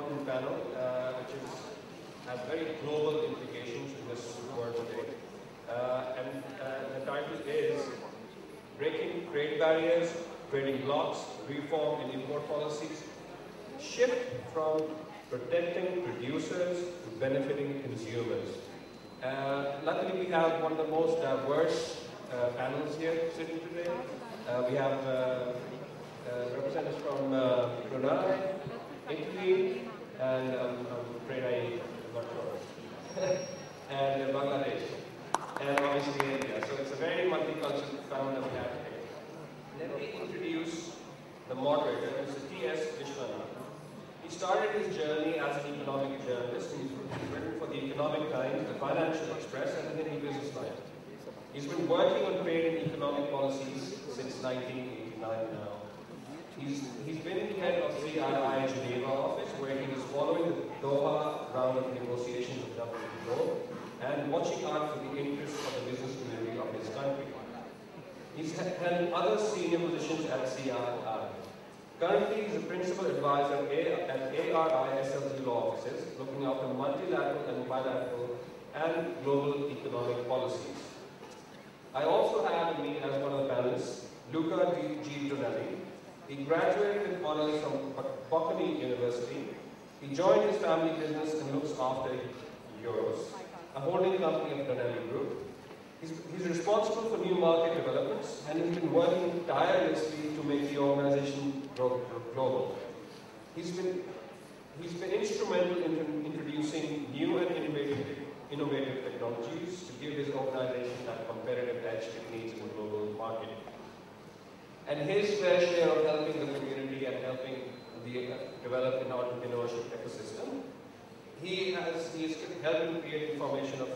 important panel, which has very global implications in this world today. The title is Breaking Trade Barriers, Trading Blocs, Reform in Import Policies, Shift from Protecting Producers to Benefiting Consumers. Luckily, we have one of the most diverse panels here sitting today. We have representatives from Brunei, Italy, and I'm afraid I'm not sure, and Bangladesh, and obviously India. So it's a very multicultural panel that we have today. Let me introduce the moderator, Mr. T S Vishwanath. He started his journey as an economic journalist. He's written for the Economic Times, the Financial Express, and the Business Line. He's been working on trade and economic policies since 1989 now. He's been head of CAAYE Geneva office, where he was following the Doha round of negotiations with WTO and watching out for the interests of the business community of his country. He's held other senior positions at CAAYE. Currently, he's a principal advisor at APJ-SLG Law Offices, looking after multilateral and bilateral and global economic policies. I also have with me as one of the panelists, Luca G. Donelli. He graduated with honors from Bocconi University. He joined his family business and looks after Euros, a holding company of Donelli Group. He's responsible for new market developments and has been working tirelessly to make the organization grow global. He's been instrumental in introducing new and innovative technologies to give his organization that competitive edge it needs in the global market. And his fair share of helping the community and helping develop an entrepreneurship ecosystem, he is helping create the formation of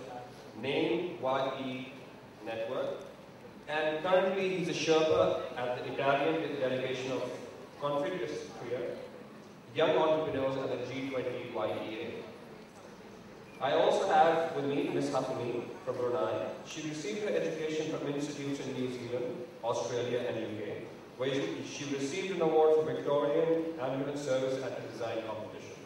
CAAYE network. And currently he's a Sherpa at the Italian delegation of Confindustria, Young Entrepreneurs at the G20 YEA. I also have with me Ms. Hafimi from Brunei. She received her education from institutes in New Zealand, Australia, and UK, where she received an award for Victorian Ambulance Service at the design competition.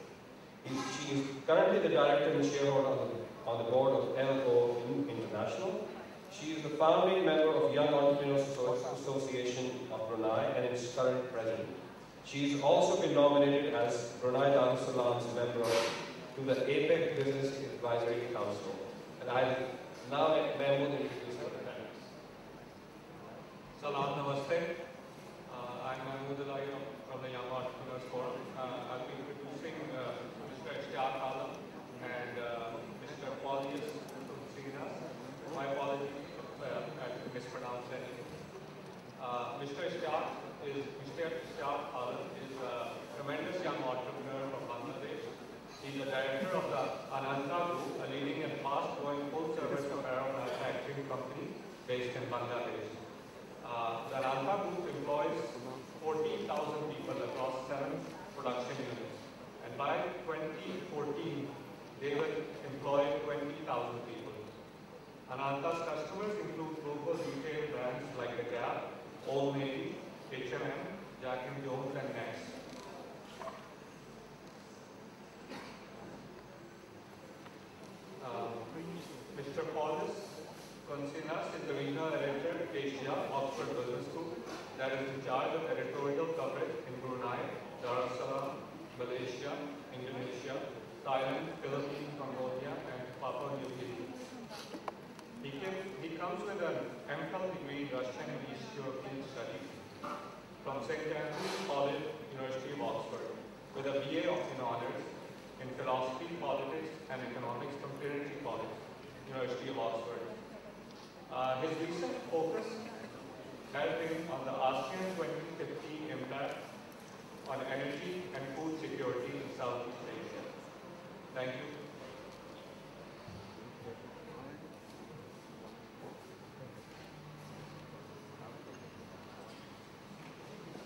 She is currently the director and shareholder on the board of LO International. She is the founding member of Young Entrepreneurs Association of Brunei and its current president. She's also been nominated as Brunei Darussalam's member to the APAC Business Advisory Council. And I now introduce her panelists. Salam Namaste. I'm Abdul from the Young Entrepreneurs Forum. I'll be introducing Mr. Ishtiaq and Mr. Paulius from Kuncinas. My apologies if I mispronounced anything. Mr. Ishtiaq is a tremendous young entrepreneur from Bangladesh. He's the director of the Ananta Group, a leading and fast-growing full-service apparel manufacturing company based in Bangladesh. The Ananta Group employs 14,000 people across 7 production units. And by 2014, they will employ 20,000 people. Ananta's customers include global retail brands like The Gap, Old Navy, H&M, Jack & Jones, and Next. Mr. Paulius Kuncinas is the regional editor at Asia, Oxford Business School, that is in charge of editorial coverage in Brunei, Darussalam, Malaysia, Indonesia, Thailand, Philippines, Cambodia, and Papua New Guinea. He comes with an MPhil degree in Russian and East European Studies from St. Andrews College, University of Oxford, with a BA in honors in philosophy, politics, and economics from Trinity College, University of Oxford. His recent focus has been on the ASEAN 2050 impact on energy and food security in Southeast Asia. Thank you.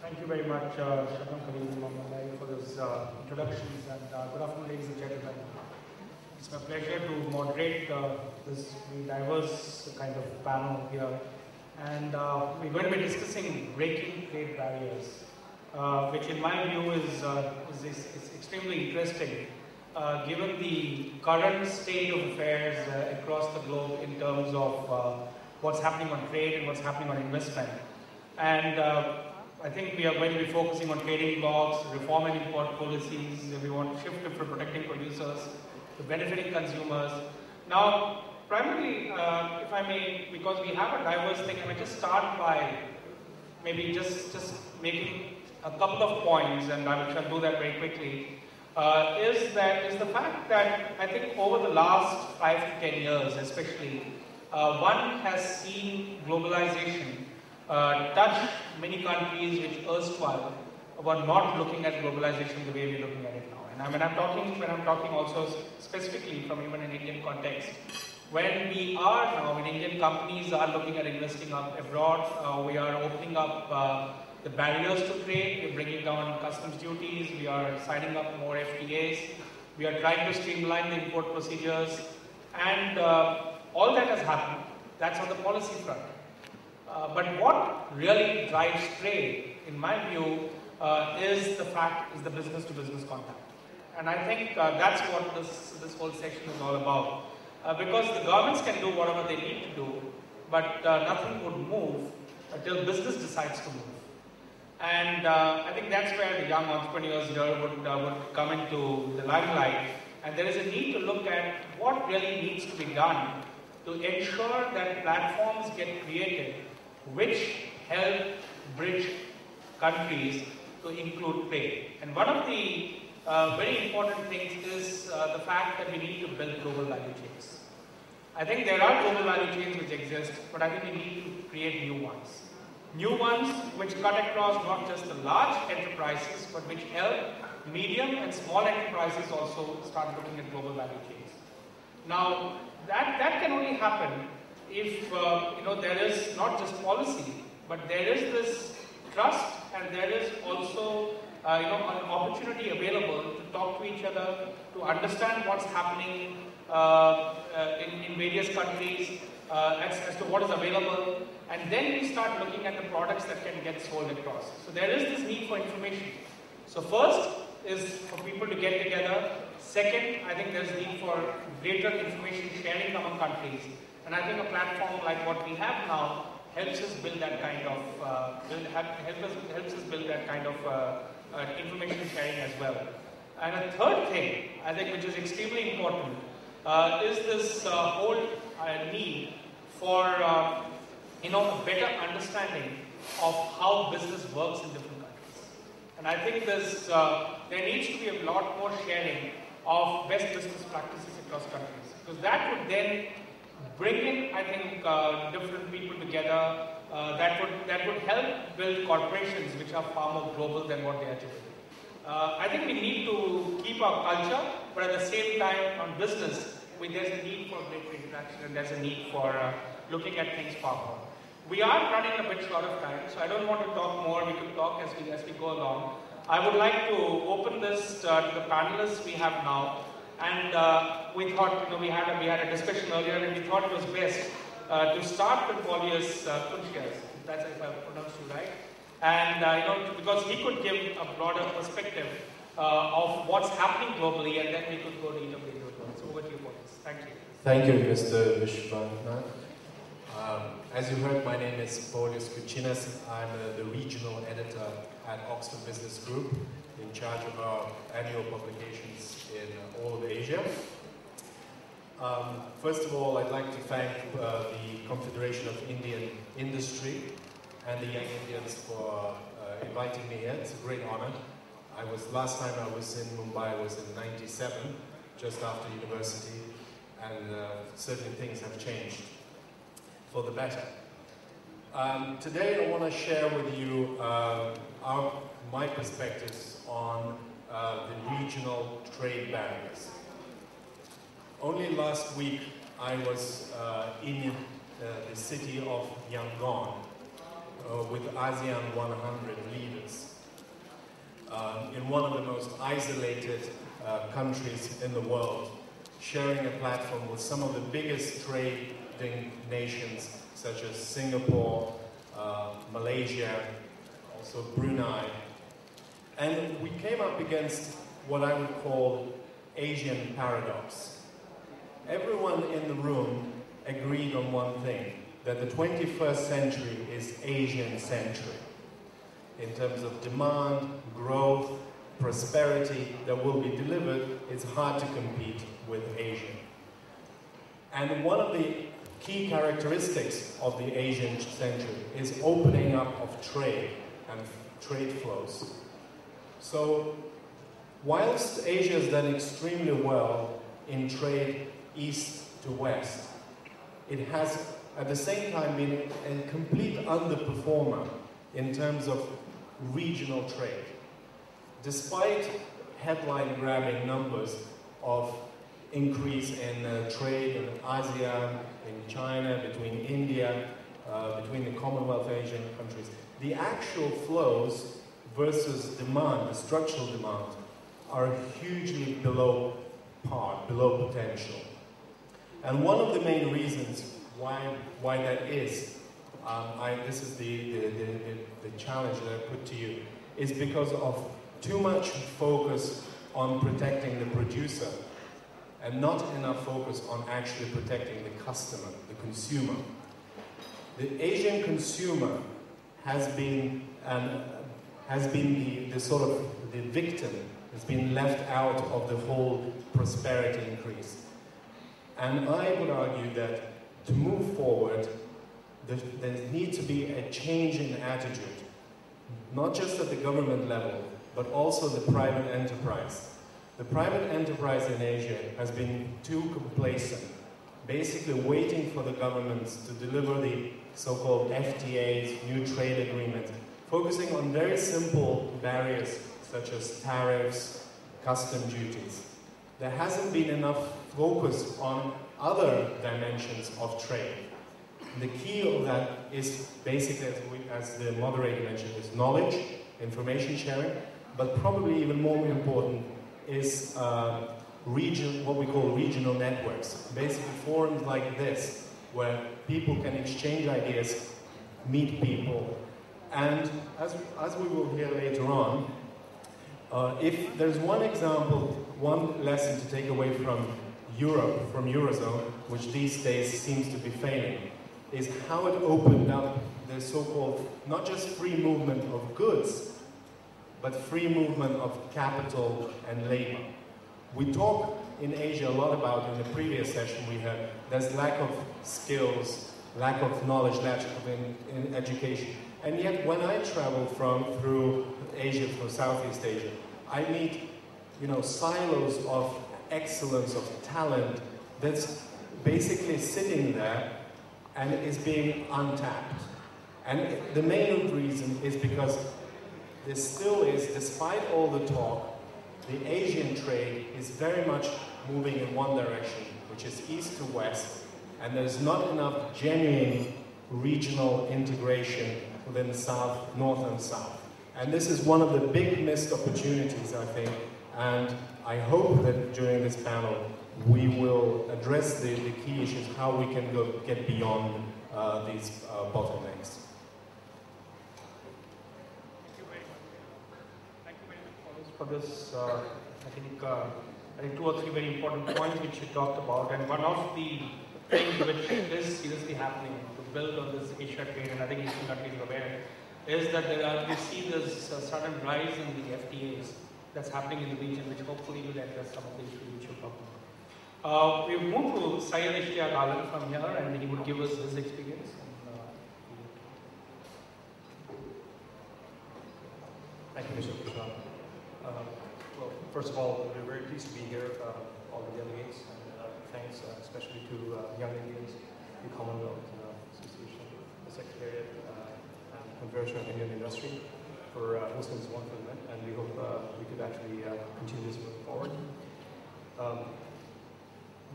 Thank you very much, for those introductions, and good afternoon, ladies and gentlemen. It's my pleasure to moderate this very diverse kind of panel here, and we're going to be discussing breaking trade barriers. which in my view is extremely interesting, given the current state of affairs across the globe in terms of what's happening on trade and what's happening on investment. And I think we are going to be focusing on trading blocks, reform and import policies. We want to shift it from protecting producers to benefiting consumers. Now, primarily, if I may, because we have a diverse thing, I may just start by maybe just making a couple of points, and I shall do that very quickly. Is the fact that I think over the last 5 to 10 years, especially, one has seen globalization touch many countries which erstwhile were not looking at globalization the way we're looking at it now. And when I'm talking also specifically from even an Indian context, when we are now, when Indian companies are looking at investing abroad, we are opening up the barriers to trade, we're bringing down customs duties, we are signing up more FTAs, we are trying to streamline the import procedures, and all that has happened. That's on the policy front. But what really drives trade, in my view, is the business-to-business contact. And I think that's what this whole section is all about. Because the governments can do whatever they need to do, but nothing would move until business decides to move. And I think that's where the young entrepreneurs here would come into the limelight. And there is a need to look at what really needs to be done to ensure that platforms get created which help bridge countries to include trade. And one of the very important things is the fact that we need to build global value chains. I think there are global value chains which exist, but I think we need to create new ones. New ones which cut across not just the large enterprises, but which help medium and small enterprises also start looking at global value chains. Now, that can only happen if there is not just policy, but there is this trust, and there is also an opportunity available to talk to each other, to understand what's happening in various countries as to what is available, and then we start looking at the products that can get sold across. So there is this need for information. So first is for people to get together. Second, I think there's need for greater information sharing among countries. And I think a platform like what we have now helps us build that kind of information sharing as well. And a third thing, I think, which is extremely important, is this whole need for a better understanding of how business works in different countries. And I think there needs to be a lot more sharing of best business practices across countries, because that would then bring in, I think, different people together. That would help build corporations which are far more global than what they are today. I think we need to keep our culture, but at the same time, on business, there's a need for greater interaction, and there's a need for looking at things far more. We are running a bit short of time, so I don't want to talk more. We can talk as we go along. I would like to open this to the panelists we have now. And we thought, we had a discussion earlier, and we thought it was best to start with Paulius Kuncinas, if I pronounced you right. And because he could give a broader perspective of what's happening globally, and then we could go to each of the individuals. So over to you, Paulius. Thank you. Thank you, Mr. Vishwanath. As you heard, my name is Paulius Kuncinas. I'm the regional editor at Oxford Business Group, in charge of our annual publications in all of Asia. First of all, I'd like to thank the Confederation of Indian Industry and the Young Indians for inviting me here. It's a great honor. Last time I was in Mumbai was in '97, just after university, and certainly things have changed for the better. Today I want to share with you my perspectives on the regional trade barriers. Only last week I was in the city of Yangon with ASEAN 100 leaders in one of the most isolated countries in the world, sharing a platform with some of the biggest trading nations such as Singapore, Malaysia, also Brunei, And we came up against what I would call Asian paradox. Everyone in the room agreed on one thing, that the 21st century is Asian-centric. In terms of demand, growth, prosperity that will be delivered, it's hard to compete with Asia. And one of the key characteristics of the Asian century is opening up of trade and trade flows. So, whilst Asia has done extremely well in trade east to west, it has at the same time been a complete underperformer in terms of regional trade. Despite headline-grabbing numbers of increase in trade in ASEAN, in China, between India, between the Commonwealth Asian countries, the actual flows versus demand, the structural demand, are hugely below par, below potential. And one of the main reasons why that is, this is the challenge that I put to you, is because of too much focus on protecting the producer and not enough focus on actually protecting the customer, the consumer. The Asian consumer has been the sort of the victim, has been left out of the whole prosperity increase. And I would argue that to move forward, there needs to be a change in attitude, not just at the government level, but also the private enterprise. The private enterprise in Asia has been too complacent, basically waiting for the governments to deliver the so-called FTAs, new trade agreements, focusing on very simple barriers such as tariffs, custom duties. There hasn't been enough focus on other dimensions of trade. The key of that is basically, as the moderator mentioned, is knowledge, information sharing, but probably even more important is what we call regional networks. Basically forums like this, where people can exchange ideas, meet people, and as we will hear later on, if there's one example, one lesson to take away from Europe, from Eurozone, which these days seems to be failing, is how it opened up the so-called, not just free movement of goods, but free movement of capital and labor. We talk in Asia a lot about, in the previous session we had, there's lack of skills, lack of knowledge, lack of in education. And yet when I travel through Asia, through Southeast Asia, I meet, silos of excellence, of talent that's basically sitting there and is being untapped. And the main reason is because there still is, despite all the talk, the Asian trade is very much moving in one direction, which is east to west, and there's not enough genuine regional integration within the south, north and south. And this is one of the big missed opportunities, I think, and I hope that during this panel we will address the key issues, how we can get beyond these bottlenecks. Thank you very much for this. I think 2 or 3 very important points which you talked about, and one of the things which is seriously happening to build on this Asia trade, and I think Asian countries are aware, is that we see this sudden rise in the FTAs that's happening in the region, which hopefully will address some of the issues which you're talking about. We've moved to Syed Ishtiaq from here, and he would give us his experience. Thank you, Mr. Vishwanath. Well, first of all, we're very pleased to be here, all the delegates, and thanks especially to Young Indians, the Commonwealth Association, the Secretariat, and Confindustria of Indian Industry for hosting this wonderful event, and we hope we could actually continue this moving forward.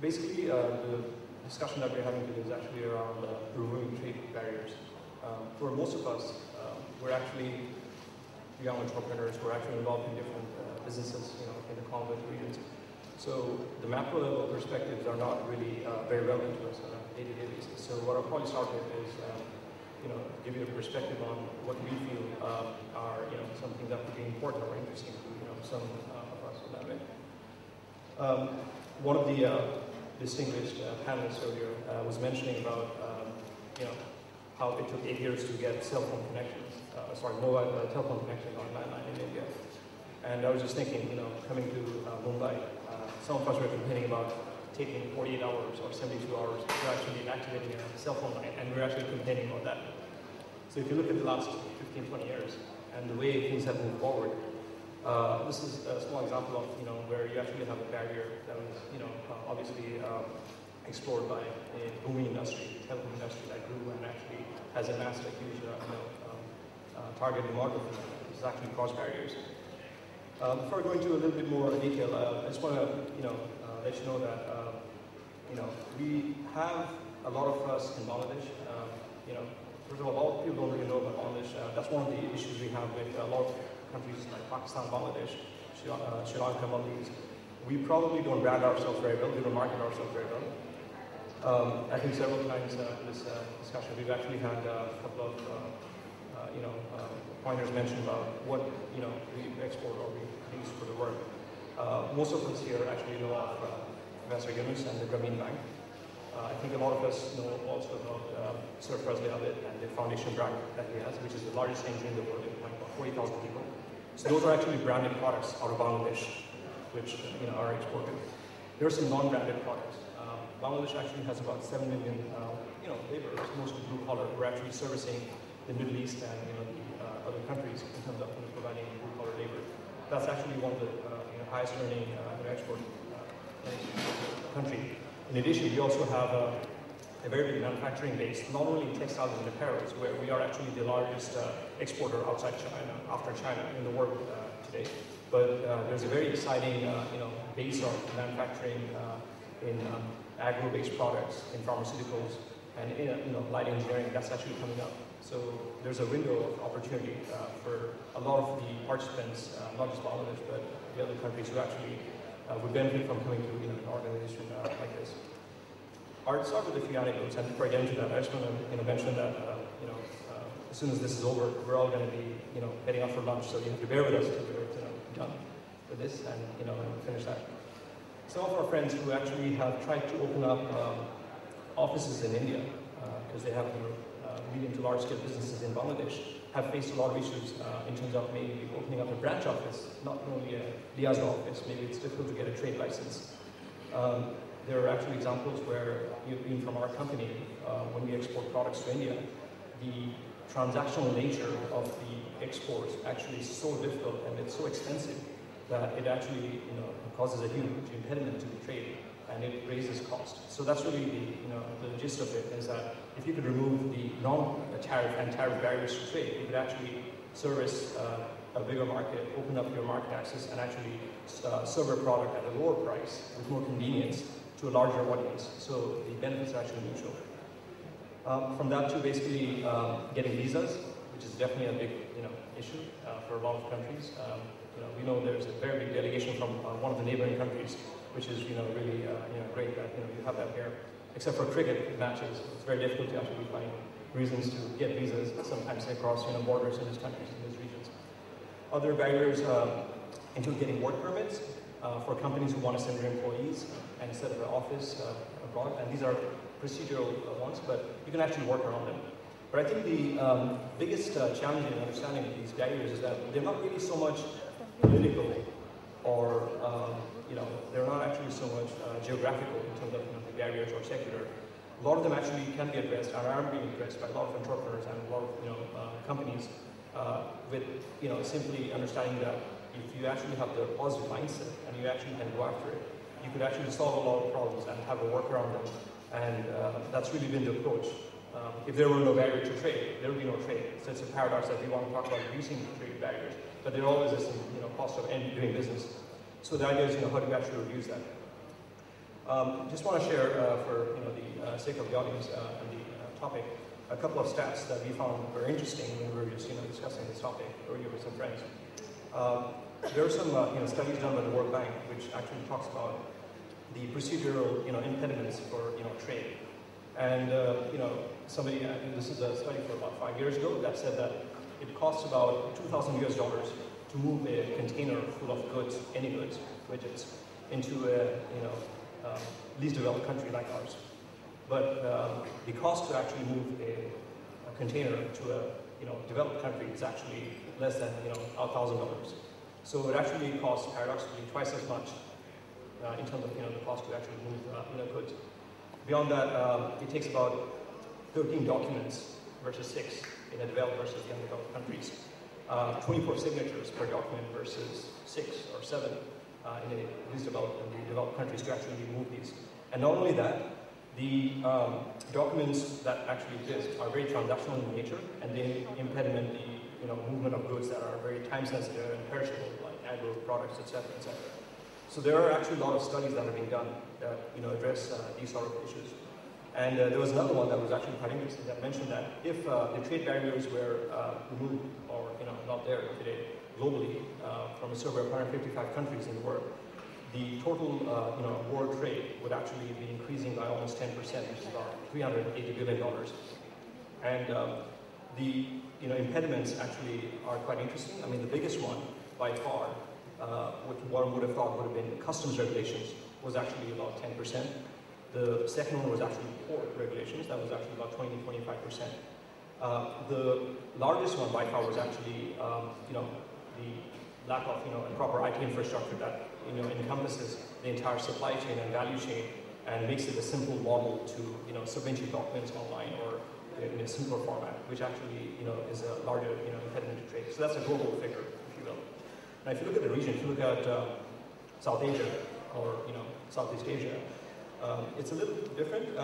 Basically, the discussion that we're having today is actually around removing trade barriers. For most of us, we're actually young entrepreneurs who are actually involved in different businesses, in the Commonwealth regions. So the macro level perspectives are not really very relevant to us on a day-to-day basis. So what I'll probably start with is give you a perspective on what we feel are some things that would be important or interesting to some of us in that way. One of the distinguished panelists earlier was mentioning about how it took 8 years to get cell phone connections, mobile telephone connections on landline in India. And I was just thinking, coming to Mumbai, some of us were complaining about taking 48 hours or 72 hours to actually activating a cell phone line, and we're actually complaining about that. So if you look at the last 15, 20 years and the way things have moved forward, this is a small example of where you actually have a barrier that was obviously explored by a booming industry, telecom industry that grew and actually has amassed a huge target demography. This is actually cross barriers. Before I go into a little bit more detail, I just want to let you know that we have a lot of us in Bangladesh. First of all, a lot of people don't really know about Bangladesh. That's one of the issues we have with a lot of countries like Pakistan, Bangladesh, Sri Lanka, Maldives. We probably don't brand ourselves very well. We don't market ourselves very well. I think several times in this discussion, we've actually had a couple of pointers mentioned about what we export or we use for the work. Most of us here actually know of Professor Yunus and the Grameen Bank. I think a lot of us know also about Sherpa's and the foundation brand that he has, which is the largest NGO in the world, employing about 40,000 people. So those are actually branded products out of Bangladesh, which are exported. There are some non-branded products. Bangladesh actually has about 7 million laborers, mostly blue collar, who are actually servicing the Middle East and the other countries in terms of providing blue collar labor. That's actually one of the highest earning export country. In addition, we also have a very big manufacturing base, not only in textiles and apparels, where we are actually the largest exporter outside China, after China in the world today. But there's a very exciting base of manufacturing in agro-based products, in pharmaceuticals, and in light engineering. That's actually coming up. So there's a window of opportunity for a lot of the participants, not just Bangladesh, but the other countries who actually would benefit from coming to an organization like this. I'll start with a few anecdotes, and before I get into that, I just want to mention that as soon as this is over, we're all going to be heading out for lunch, so you have to bear with us until we're done with this and finish that. Some of our friends who actually have tried to open up offices in India because they have medium to large scale businesses in Bangladesh have faced a lot of issues in terms of maybe opening up a branch office, not only a liaison office. Maybe it's difficult to get a trade license. There are actually examples where, even from our company, when we export products to India, the transactional nature of the exports actually is so difficult and it's so expensive that it actually causes a huge impediment to the trade, and it raises cost. So that's really the gist of it, is that if you could remove the non-tariff and tariff barriers to trade, you could actually service a bigger market, open up your market access, and actually serve a product at a lower price with more convenience to a larger audience. So the benefits are actually mutual. From that to basically getting visas, which is definitely a big issue for a lot of countries. We know there's a very big delegation from one of the neighboring countries, which is really great that you have that here. Except for cricket matches, it's very difficult to actually find reasons to get visas sometimes across borders in these countries, in these regions. Other barriers into getting work permits for companies who want to send their employees and set up an office abroad, and these are procedural ones, but you can actually work around them. But I think the biggest challenge in understanding these barriers is that they're not really so much political, or they're not actually so much geographical in terms of the barriers or secular. A lot of them actually can be addressed and are being addressed by a lot of entrepreneurs and a lot of companies with simply understanding that if you actually have the positive mindset and you actually can go after it, you could actually solve a lot of problems and have a workaround them. And that's really been the approach. If there were no barrier to trade, there would be no trade. So it's a paradox that we want to talk about reducing trade barriers, but there always is some cost of doing business. So the idea is how do you actually reduce that? Just want to share for the sake of the audience and the topic, a couple of stats that we found were interesting when we were just discussing this topic earlier with some friends. There are some studies done by the World Bank which actually talks about the procedural impediments for trade, and somebody, and this is a study for about 5 years ago, that said that it costs about $2,000 US to move a container full of goods, any goods, widgets, into a least developed country like ours. But the cost to actually move a container to a developed country is actually less than $1,000. So it actually costs paradoxically twice as much in terms of the cost to actually move goods. Beyond that, it takes about 13 documents versus 6 in a developed versus the undeveloped countries. 24 signatures per document versus 6 or 7 in the least developed and the developed countries to actually move these. And not only that, the documents that actually exist are very transactional in nature, and they impediment the movement of goods that are very time sensitive and perishable, like agro products, etc., etc. So there are actually a lot of studies that are being done that address these sort of issues. And there was another one that was actually quite interesting that mentioned that if the trade barriers were removed or not there today globally from a survey of 155 countries in the world, the total world trade would actually be increasing by almost 10%, which is about $380 billion. And the impediments actually are quite interesting. I mean, the biggest one by far, which one would have thought would have been customs regulations, was actually about 10%. The second one was actually port regulations. That was actually about 20 to 25%. The largest one by far was actually the lack of proper IT infrastructure that encompasses the entire supply chain and value chain and makes it a simple model to submit your documents online or in a simpler format, which actually is a larger impediment to trade. So that's a global figure, if you will. Now, if you look at the region, if you look at South Asia or Southeast Asia, it's a little different.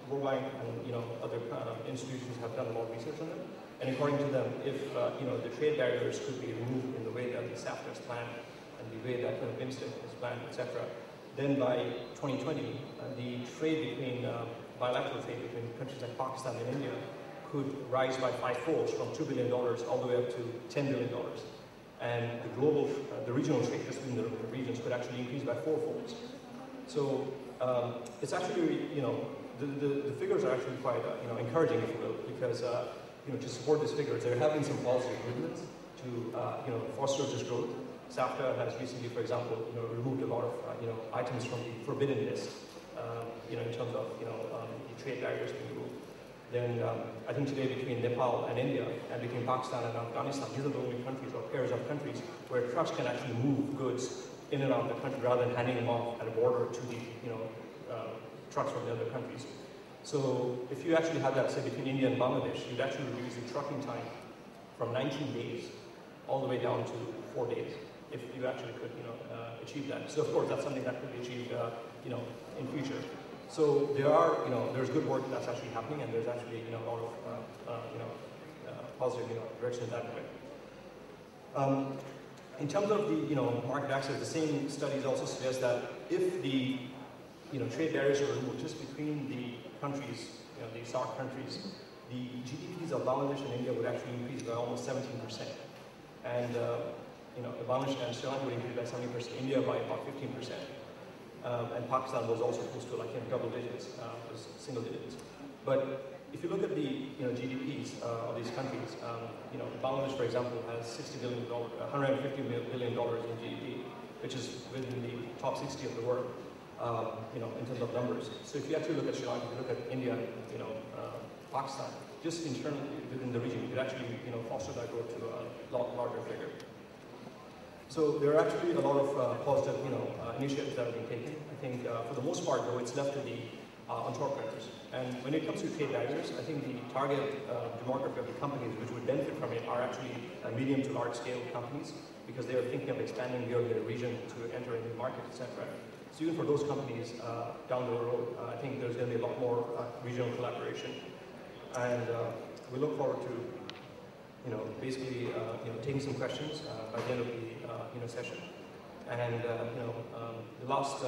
Worldwide and other institutions have done a lot of research on it. And according to them, if the trade barriers could be removed in the way that the SAFTA is planned and the way that BIMSTEC is planned, etc., then by 2020, the trade between bilateral trade between countries like Pakistan and India could rise by 5-folds from $2 billion all the way up to $10 billion. And the global, the regional trade just between the regions could actually increase by 4-folds. So it's actually, the figures are actually quite encouraging, if you will, because to support these figures, there have been some policy movements to foster this growth. SAFTA has recently, for example, removed a lot of items from the forbidden list, in terms of the trade barriers being removed. Then I think today between Nepal and India and between Pakistan and Afghanistan, these are the only countries or pairs of countries where trucks can actually move goods in and out of the country rather than handing them off at a border to the trucks from the other countries. So if you actually have that, say, between India and Bangladesh, you'd actually reduce the trucking time from 19 days all the way down to 4 days, if you actually could, achieve that. So of course, that's something that could be achieved, in future. So there are, there's good work that's actually happening, and there's actually, a lot of, positive, direction in that way. In terms of the, market access, the same studies also suggest that if the, trade barriers are removed just between the countries, the SAARC countries, the GDPs of Bangladesh and India would actually increase by almost 17%. And, Bangladesh and Sri Lanka would increase by 70%, India by about 15%. And Pakistan was also close to double digits, was single digits. But if you look at the GDPs of these countries, Bangladesh, for example, has $150 billion in GDP, which is within the top 60 of the world, in terms of numbers. So if you actually look at Sri Lanka, if you look at India, Pakistan, just internally within the region, it actually foster that growth to a lot larger figure. So there are actually a lot of positive initiatives that have been taken. I think for the most part, though, it's left to the entrepreneurs. And when it comes to trade barriers, I think the target demography of the companies which would benefit from it are actually medium to large scale companies, because they are thinking of expanding beyond their region to enter a new market, etc. So even for those companies down the road, I think there's going to be a lot more regional collaboration. And we look forward to basically taking some questions by the end of the session. And the last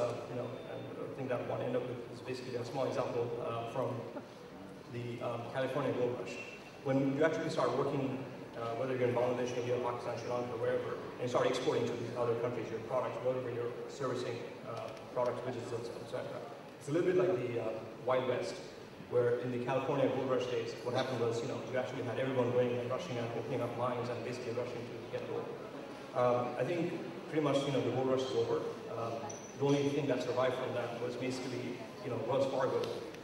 thing that I want to end up with is basically a small example from the California gold rush. When you actually start working, whether you're in Bangladesh, India, Pakistan, Sri Lanka, wherever, and you start exporting to these other countries your products, whether you're servicing products, widgets, etc. It's a little bit like the Wild West, where in the California gold rush days, what happened was, you actually had everyone going and rushing out, opening up mines and basically rushing to get gold. I think pretty much, the gold rush is over. The only thing that survived from that was basically, Wells Fargo,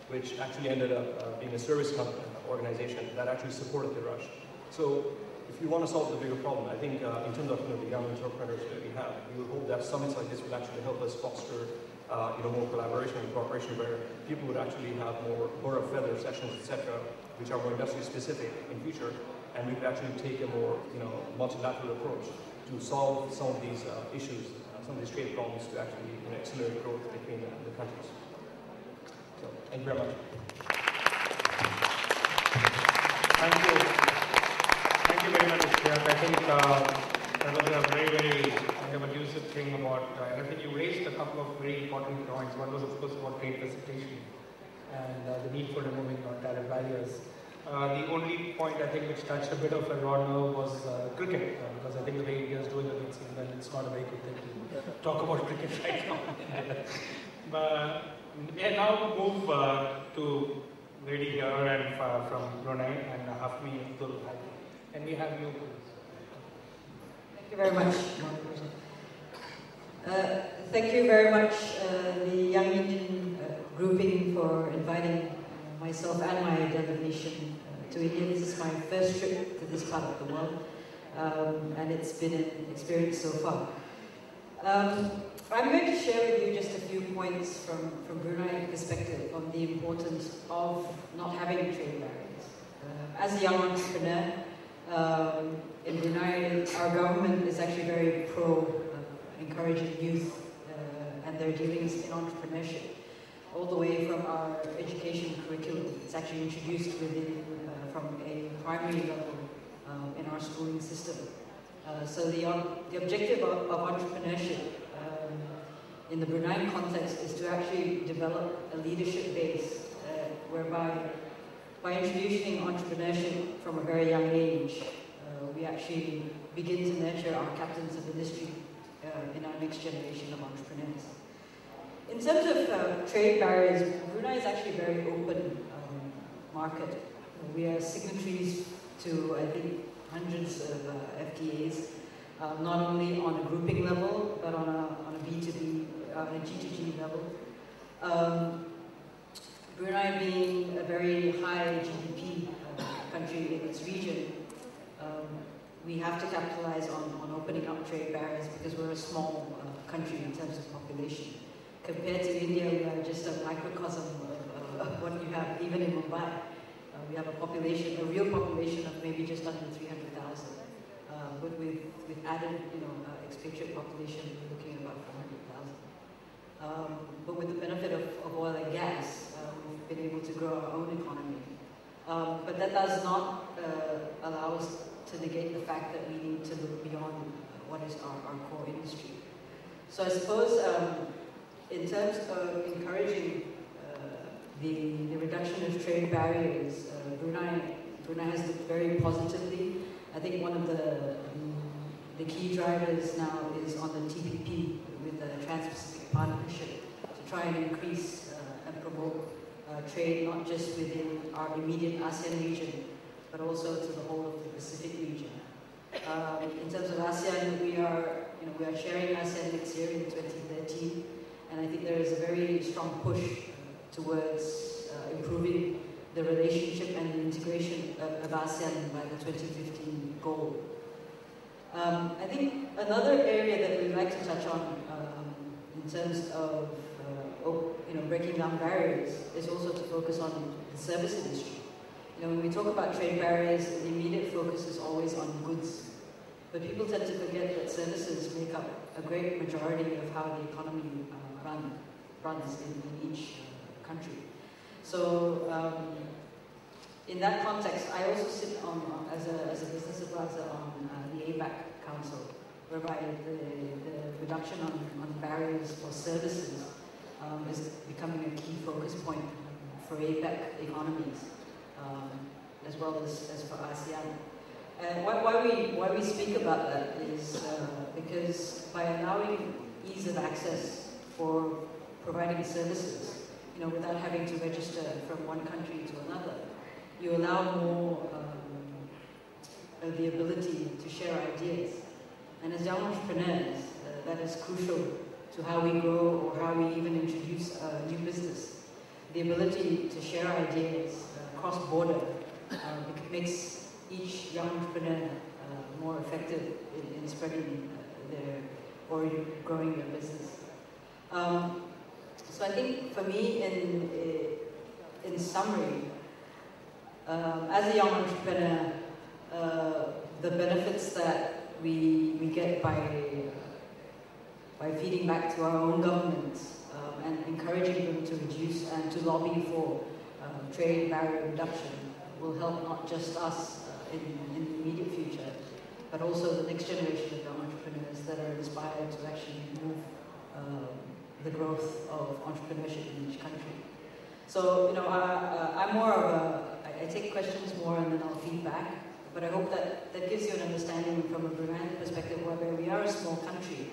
which actually ended up being a service company, organization that actually supported the rush. So if you want to solve the bigger problem, I think in terms of the young entrepreneurs that we have, we would hope that summits like this will actually help us foster more collaboration and cooperation, where people would actually have more of feather sessions, etc., which are more industry specific in future, and we could actually take a more multilateral approach to solve some of these issues, some of these trade problems, to actually accelerate growth between the countries. So, thank you very much. Thank you. Thank you very much, Ishtiaq. I think that was a very, very conducive thing about, I think you raised a couple of very important points. One was, of course, about trade facilitation and the need for removing non-tariff barriers. The only point, I think, which touched a bit of a raw nerve was cricket, because I think the way India is doing against England, it's not a very good thing to talk about cricket right now. But yeah, now move to lady here and from Brunei, and Hafimi, Abdul. Can we have you, please? Thank you very much. Thank you very much, the Young Indian grouping, for inviting myself and my delegation to India. This is my first trip to this part of the world, and it's been an experience so far. I'm going to share with you just a few points from Brunei perspective on the importance of not having trade barriers. As a young entrepreneur, in Brunei, our government is actually very pro encouraging youth and their dealings in entrepreneurship, all the way from our education curriculum. It's actually introduced within from a primary level in our schooling system. So the objective of entrepreneurship in the Brunei context is to actually develop a leadership base whereby, by introducing entrepreneurship from a very young age, we actually begin to nurture our captains of industry in our next generation of entrepreneurs. In terms of trade barriers, Brunei is actually a very open market. We are signatories to, I think, hundreds of FTAs, not only on a grouping level, but on a B2B, on a G2G level. Brunei being a very high GDP country in its region, we have to capitalize on opening up trade barriers, because we're a small country in terms of population. Compared to India, we are just a microcosm of what you have even in Mumbai. We have a population, a real population of maybe just under 300,000. But with added, expatriate population, we're looking at about 400,000. But with the benefit of oil and gas, we've been able to grow our own economy. But that does not allow us to negate the fact that we need to look beyond what is our core industry. So I suppose in terms of encouraging the reduction of trade barriers, Brunei has looked very positively. I think one of the key drivers now is on the TPP with the Trans-Pacific Partnership, to try and increase and promote trade not just within our immediate ASEAN region, but also to the whole of the Pacific region. In terms of ASEAN, we are sharing ASEAN next year in 2013, and I think there is a very strong push towards improving the relationship and the integration of ASEAN by the 2015 goal. I think another area that we'd like to touch on in terms of breaking down barriers is also to focus on the service industry. When we talk about trade barriers, the immediate focus is always on goods. But people tend to forget that services make up a great majority of how the economy runs in each country. So in that context, I also sit on as a business advisor on the ABAC Council, whereby the reduction on barriers for services is becoming a key focus point for ABAC economies, as well as for ASEAN. Why we speak about that is because by allowing ease of access for providing services, without having to register from one country to another. You allow more of the ability to share ideas. And as young entrepreneurs, that is crucial to how we grow or how we even introduce a new business. The ability to share ideas cross-border makes each young entrepreneur more effective in spreading or growing their business. So I think for me, in summary, as a young entrepreneur, the benefits that we get by feeding back to our own governments and encouraging them to reduce and to lobby for trade barrier reduction will help not just us in the immediate future, but also the next generation of young entrepreneurs that are inspired to actually move the growth of entrepreneurship in each country. So, I'm more of I take questions more and then I'll feed back, but I hope that gives you an understanding from a Brunei perspective where we are a small country,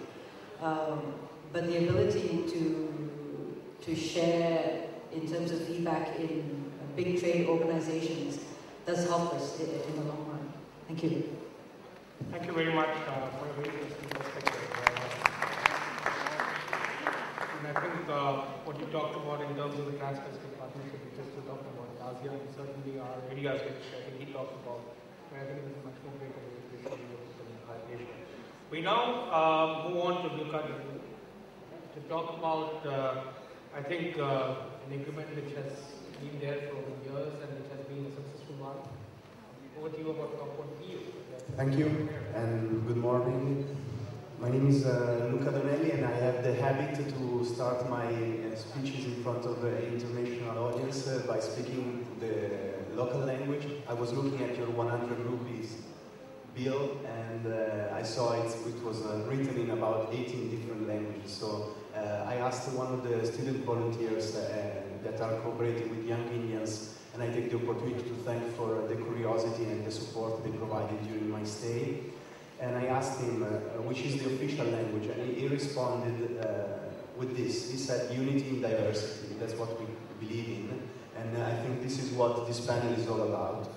but the ability to share in terms of feedback in big trade organizations does help us in the long run. Thank you. Thank you very much for a very interesting perspective. And I think what you talked about in terms of the Trans-Pacific Partnership, which is to talk about ASEAN, certainly are areas which I think he talked about, and I think it's much more greater way we should be able to Asia. We now move on to Luca to talk about, I think, an agreement which has been there for years and which has been a successful one. Over to you about what EU. Thank you and good morning. My name is Luca Donelli and I have the habit to start my speeches in front of an international audience by speaking the local language. I was looking at your 100 rupees bill and I saw it was written in about 18 different languages. So I asked one of the student volunteers that are cooperating with young Indians, and I take the opportunity to thank for the curiosity and the support they provided during my stay. And I asked him which is the official language, and he responded with this. He said unity in diversity. That's what we believe in, and I think this is what this panel is all about,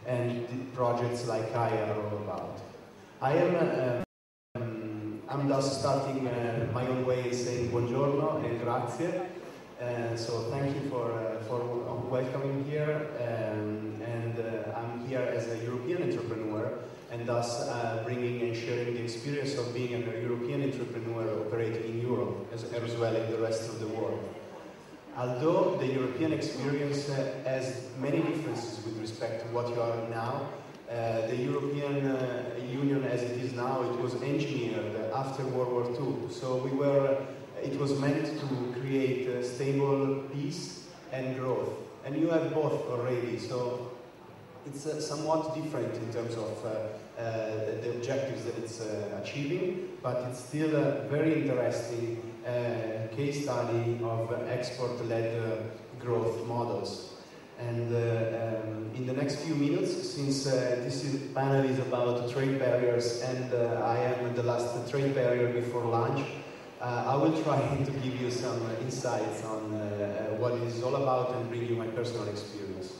and the projects like CAAYE are all about. I'm thus starting my own way saying buongiorno and grazie. So thank you for welcoming here, and I'm here as a European entrepreneur, and thus bringing and sharing the experience of being a European entrepreneur operating in Europe as well as the rest of the world. Although the European experience has many differences with respect to what you are now, the European Union as it is now, it was engineered after World War II. So it was meant to create stable peace and growth. And you have both already, so it's somewhat different in terms of the objectives that it's achieving, but it's still a very interesting case study of export-led growth models. And in the next few minutes, since this panel is about trade barriers and I am the last trade barrier before lunch, I will try to give you some insights on what it is all about and bring you my personal experience.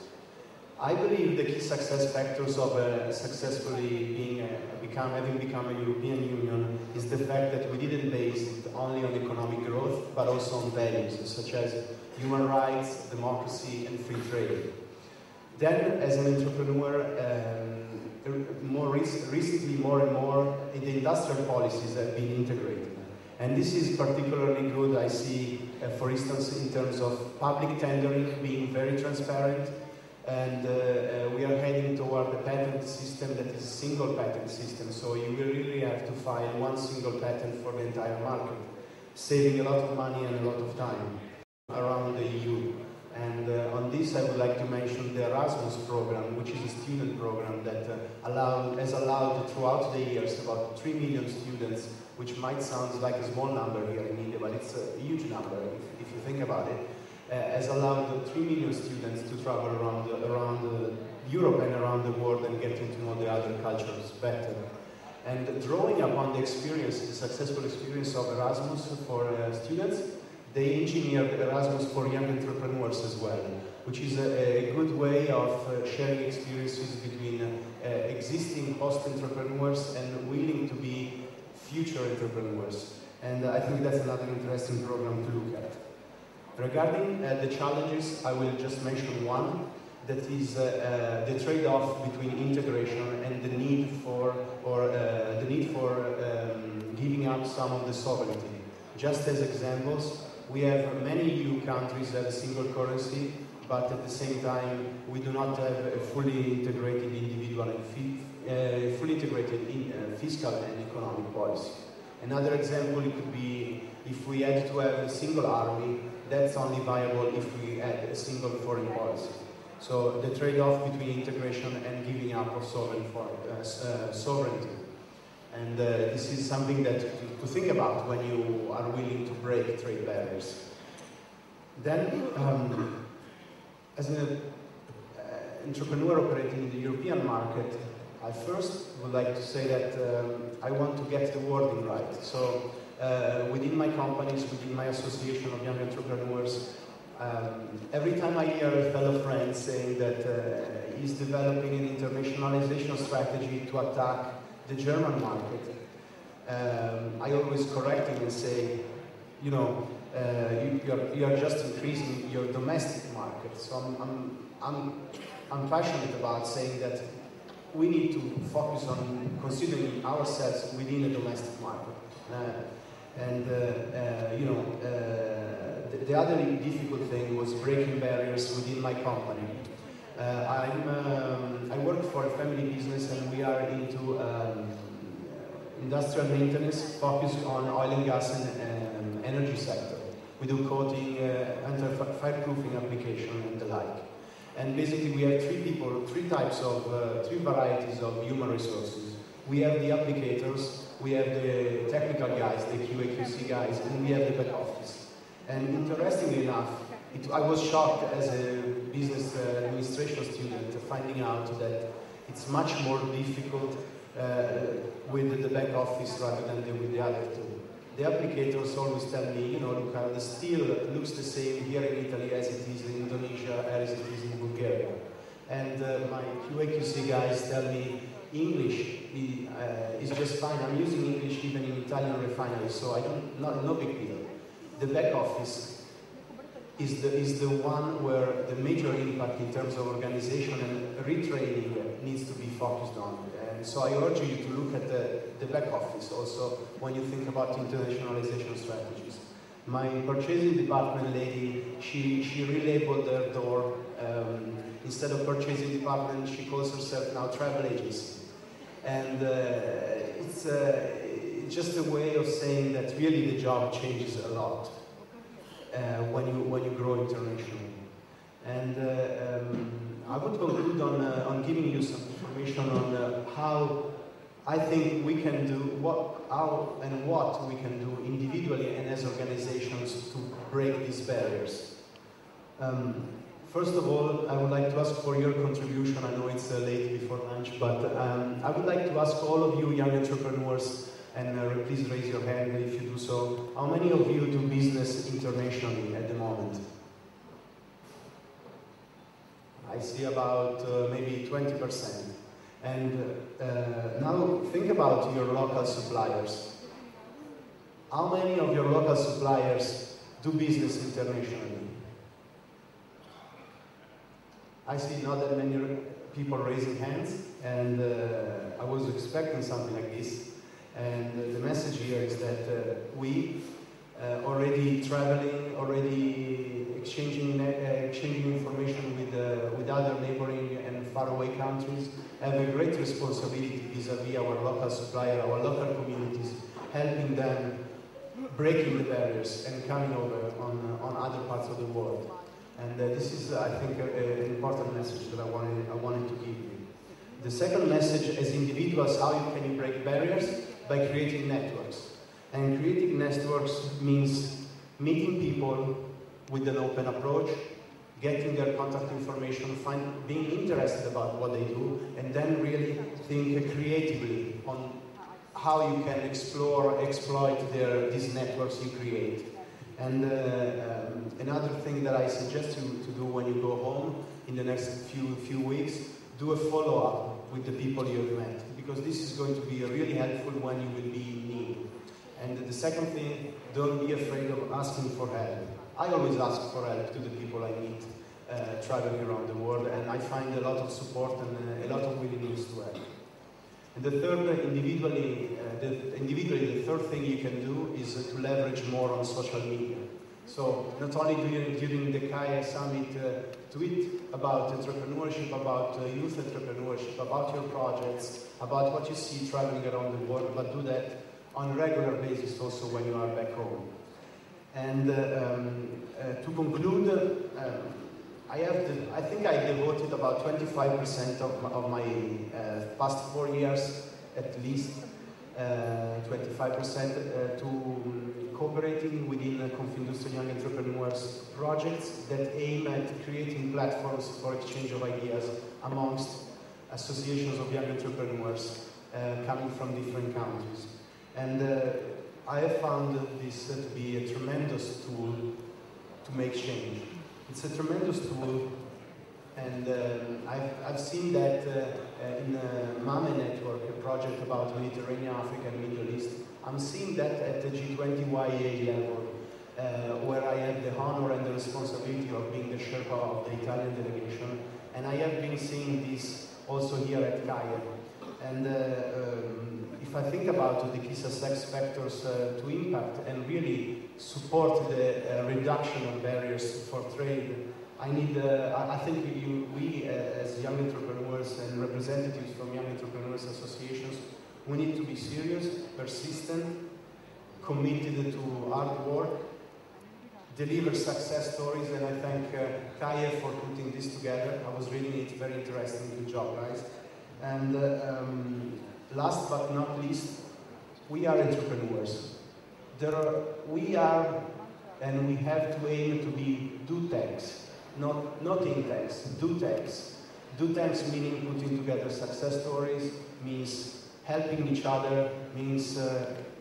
I believe the key success factors of successfully having become a European Union is the fact that we didn't base it only on economic growth, but also on values such as human rights, democracy, and free trade. Then, as an entrepreneur, recently more and more the industrial policies have been integrated. And this is particularly good, I see, for instance, in terms of public tendering being very transparent, and we are heading toward a patent system that is a single patent system, so you will really have to file one single patent for the entire market, saving a lot of money and a lot of time around the EU. And on this I would like to mention the Erasmus program, which is a student program that has allowed throughout the years about 3 million students, which might sound like a small number here in India, but it's a huge number if you think about it, has allowed 3 million students to travel around Europe and around the world and getting to know the other cultures better. And drawing upon the experience, the successful experience of Erasmus for students, they engineered Erasmus for young entrepreneurs as well, which is a good way of sharing experiences between existing host entrepreneurs and willing to be future entrepreneurs. And I think that's another interesting program to look at. Regarding the challenges, I will just mention one, that is the trade-off between integration and the need for, giving up some of the sovereignty. Just as examples, we have many EU countries that have a single currency, but at the same time, we do not have a fully integrated individual and fiscal and economic policy. Another example could be if we had to have a single army, that's only viable if we had a single foreign policy. So the trade-off between integration and giving up of sovereignty. And this is something that to think about when you are willing to break trade barriers. Then, as an entrepreneur operating in the European market, I first would like to say that I want to get the wording right. So within my companies, within my association of young entrepreneurs, every time I hear a fellow friend saying that he's developing an internationalization strategy to attack the German market, I always correct him and say, you know, you are just increasing your domestic market. So I'm passionate about saying that we need to focus on considering ourselves within the domestic market. You know, the other difficult thing was breaking barriers within my company. I work for a family business, and we are into industrial maintenance focused on oil and gas and energy sector. We do coating, anti-fireproofing application and the like. And basically we have three varieties of human resources. We have the applicators, we have the technical guys, the QA/QC guys, and we have the back office. And interestingly enough, I was shocked as a business administration student finding out that it's much more difficult with the back office rather than with the other two. The applicators always tell me, you know, Luca, the steel looks the same here in Italy as it is in Indonesia, as it is in Bulgaria. And my QA/QC guys tell me English is just fine. I'm using English even in Italian refineries, so no big deal. The back office is the one where the major impact in terms of organization and retraining needs to be focused on. And so I urge you to look at the back office also when you think about internationalization strategies. My purchasing department lady, she relabeled their door. Instead of purchasing department, she calls herself now travel agency. And it's just a way of saying that really the job changes a lot when you grow internationally. And I would conclude on giving you some information on how I think we can do what we can do individually and as organizations to break these barriers. First of all, I would like to ask for your contribution. I know it's late before lunch, but I would like to ask all of you young entrepreneurs, and please raise your hand if you do so, how many of you do business internationally at the moment? I see about maybe 20%. And now think about your local suppliers. How many of your local suppliers do business internationally? I see not that many people raising hands, and I was expecting something like this. And the message here is that we already traveling, already exchanging information with other neighboring and faraway countries, have a great responsibility vis-à-vis our local supplier, our local communities, helping them breaking the barriers and coming over on other parts of the world. And this is, I think, an important message that I wanted to give you. The second message, as individuals, how can you break barriers? By creating networks. And creating networks means meeting people with an open approach, getting their contact information, being interested about what they do, and then really think creatively on how you can explore, exploit these networks you create. And another thing that I suggest you to do when you go home in the next few weeks, do a follow-up with the people you have met, because this is going to be really helpful when you will be in need. And the second thing, don't be afraid of asking for help. I always ask for help to the people I meet traveling around the world, and I find a lot of support and a lot of willingness to help. And the third, individually, the third thing you can do is to leverage more on social media. So not only during the CAAYE Summit, tweet about entrepreneurship, about youth entrepreneurship, about your projects, about what you see traveling around the world, but do that on a regular basis also when you are back home. And to conclude, I think I devoted about 25% of my past 4 years, at least 25% to cooperating within Confindustria Young Entrepreneurs projects that aim at creating platforms for exchange of ideas amongst associations of young entrepreneurs coming from different countries. And I have found this to be a tremendous tool to make change. It's a tremendous tool, and I've seen that in MAME Network, a project about Mediterranean, Africa, and Middle East. I'm seeing that at the G20YA level, where I have the honor and the responsibility of being the Sherpa of the Italian delegation, and I have been seeing this also here at CAAYE. And if I think about the key success factors to impact and really support the reduction of barriers for trade, I think we as young entrepreneurs and representatives from young entrepreneurs associations, we need to be serious, persistent, committed to hard work, deliver success stories, and I thank CAAYE for putting this together. I was reading it, very interesting. Good job, guys. And last but not least, we are entrepreneurs. We are, and we have to aim to be do-techs, not in-techs, do-techs. Do-techs meaning putting together success stories, means helping each other, means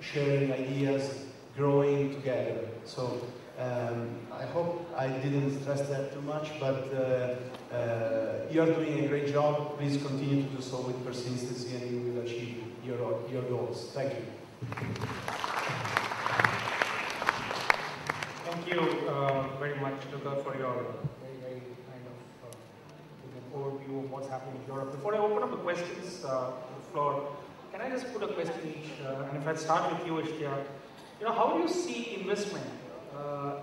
sharing ideas, growing together. So I hope I didn't stress that too much, but you're doing a great job. Please continue to do so with persistency and you will achieve your goals. Thank you. Thank you very much, Luca, for your very kind of overview of what's happening in Europe. Before I open up the questions on the floor, can I just put a question each? And if I start with you, Ishtiaq, how do you see investment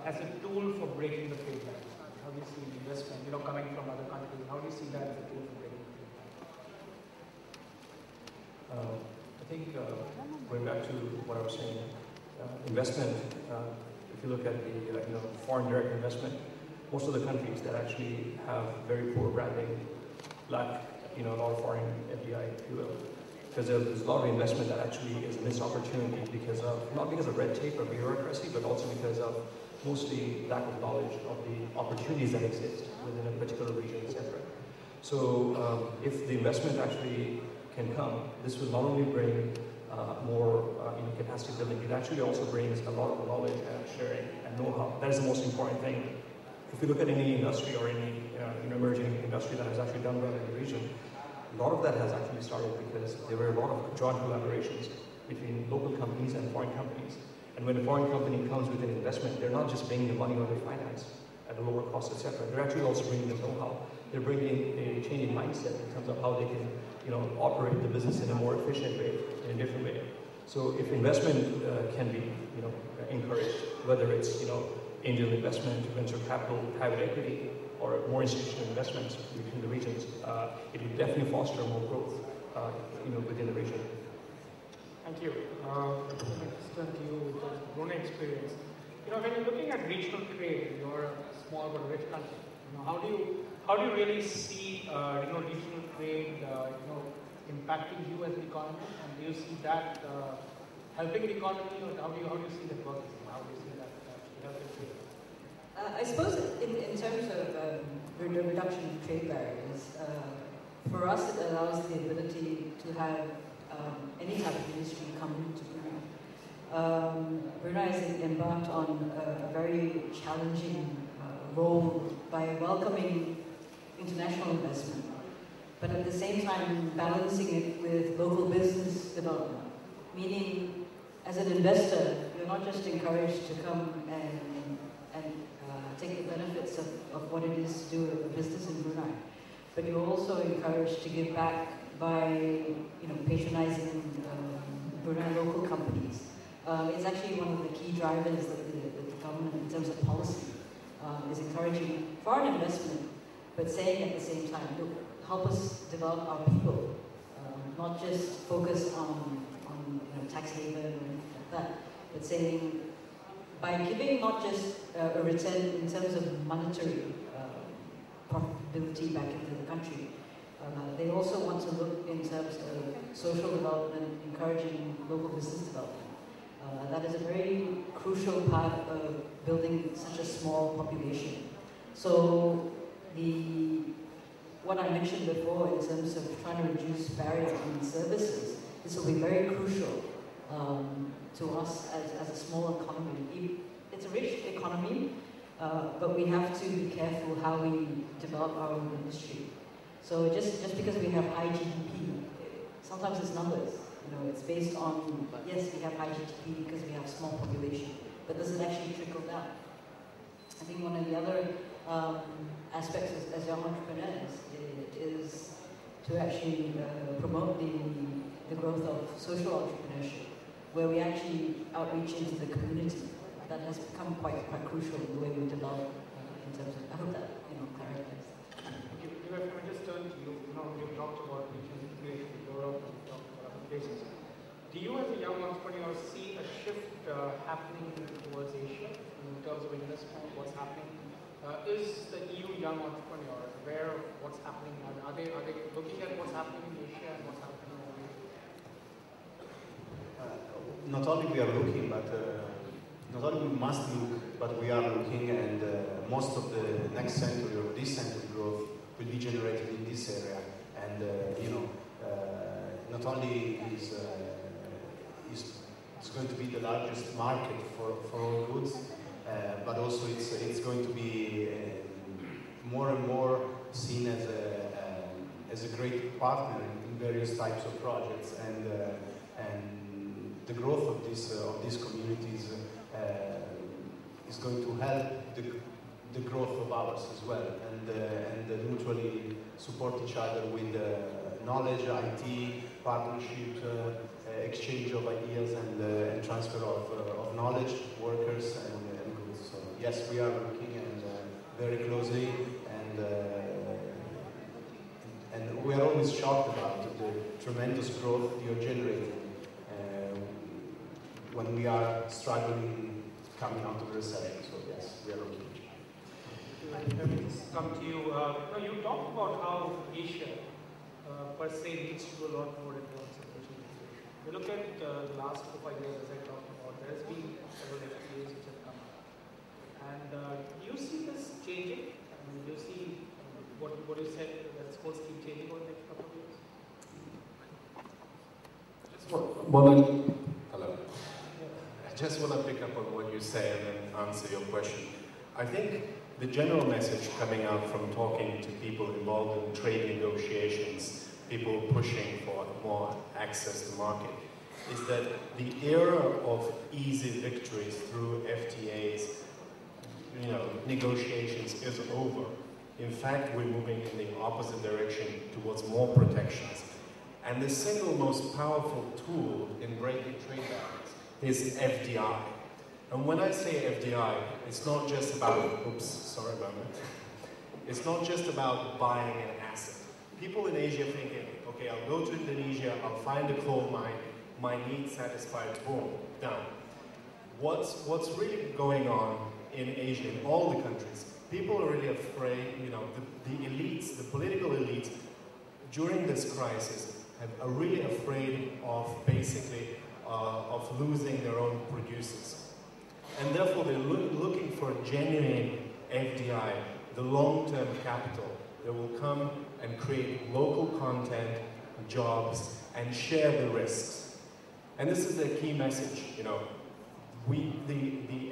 as a tool for breaking the trade barriers? How do you see investment, coming from other countries? How do you see that as a tool for breaking the trade barriers? I think going back to what I was saying, investment. If you look at the foreign direct investment, most of the countries that actually have very poor branding lack a lot of foreign FDI, if you will. Because there's a lot of investment that actually is a missed opportunity because of, not because of red tape or bureaucracy, but also because of mostly lack of knowledge of the opportunities that exist within a particular region, etc. So if the investment actually can come, this will not only bring more capacity building, it actually also brings a lot of knowledge and sharing and know-how. That is the most important thing. If you look at any industry or any emerging industry that has actually done well in the region, a lot of that has actually started because there were a lot of joint collaborations between local companies and foreign companies. And when a foreign company comes with an investment, they're not just bringing the money or the finance at a lower cost, etc. They're actually also bringing the know-how. They're bringing a change in mindset in terms of how they can operate the business in a more efficient way, in a different way. So if investment can be encouraged, whether it's angel investment, venture capital, private equity, or more institutional investments between the regions, it will definitely foster more growth within the region. Thank you. Next to you with the Brunei experience. When you're looking at regional trade, you're a small but rich country. How do you really see regional trade impacting you as an economy? And do you see that helping the economy, or how do you see that working? How do you see that helping trade? I suppose in terms of the reduction of trade barriers, for us it allows the ability to have any type of industry come into Brunei. Brunei has embarked on a very challenging role by welcoming international investment, but at the same time balancing it with local business development. Meaning, as an investor, you're not just encouraged to come and take the benefits of what it is to do a business in Brunei, but you're also encouraged to give back by patronizing Brunei local companies. It's actually one of the key drivers that the government, in terms of policy, is encouraging foreign investment, but saying at the same time, look, help us develop our people, not just focus on tax haven or anything like that, but saying by giving not just a return in terms of monetary profitability back into the country, they also want to look in terms of social development, encouraging local business development. That is a very crucial part of building such a small population. So what I mentioned before in terms of trying to reduce barriers in services, this will be very crucial to us as a small economy. It's a rich economy, but we have to be careful how we develop our own industry. So just because we have high GDP, sometimes it's numbers. It's based on, yes, we have high GDP because we have small population, but does it actually trickle down? I think one of the other aspects as young entrepreneurs is to actually promote the growth of social entrepreneurship, where we actually outreach into the community. That has become quite crucial in the way we develop in terms of, I hope that clarifies. If I just turn to you, you talked about regional integration in Europe and you talked about other places. Do you as a young entrepreneur see a shift happening towards Asia in terms of investment, what's happening? Is the EU young entrepreneur aware of what's happening? Are they looking at what's happening in Asia and what's happening over here? Not only we are looking, but not only we must look, but we are looking, and most of the next century or this century growth will be generated in this area. And not only is it's going to be the largest market for all goods, but also it's going to be more and more seen as a great partner in various types of projects, and the growth of these communities is going to help the growth of ours as well, and mutually support each other with knowledge, IT, partnership, exchange of ideas, and transfer of knowledge, workers, and goods. So yes, we are looking and very closely, and we are always shocked about the tremendous growth you're generating when we are struggling coming out of the recession. So yes, we are looking. Let me just come to you. You talked about how Asia per se needs to do a lot more in terms of regional integration. We look at the last 4 or 5 years, as I talked about, there's been several FTAs which have come up. And do you see this changing? Do you see what you said, that it's supposed to keep changing over the next couple of years? Hello. I just want to pick up on what you say and then answer your question. I think the general message coming out from talking to people involved in trade negotiations, people pushing for more access to market, is that the era of easy victories through FTAs, negotiations is over. In fact, we're moving in the opposite direction towards more protections. And the single most powerful tool in breaking trade barriers is FDI. And when I say FDI, it's not just about, it's not just about buying an asset. People in Asia thinking, okay, I'll go to Indonesia, I'll find a coal mine, my needs satisfied, boom, done. What's really going on in Asia, in all the countries, people are really afraid, the elites, the political elites, during this crisis, are really afraid of basically, of losing their own producers. And therefore, they're looking for genuine FDI, the long-term capital that will come and create local content, jobs, and share the risks. And this is the key message, the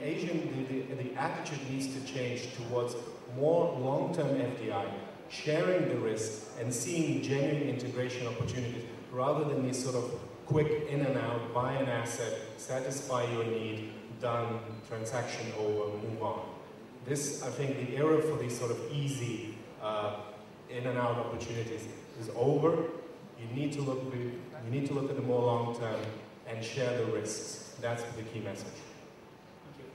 attitude needs to change towards more long-term FDI, sharing the risk, and seeing genuine integration opportunities, rather than these sort of quick in and out, buy an asset, satisfy your need, done, transaction over, move on. This, I think, the era for these sort of easy in and out opportunities is over. You need to look at the more long term and share the risks. That's the key message. Thank you.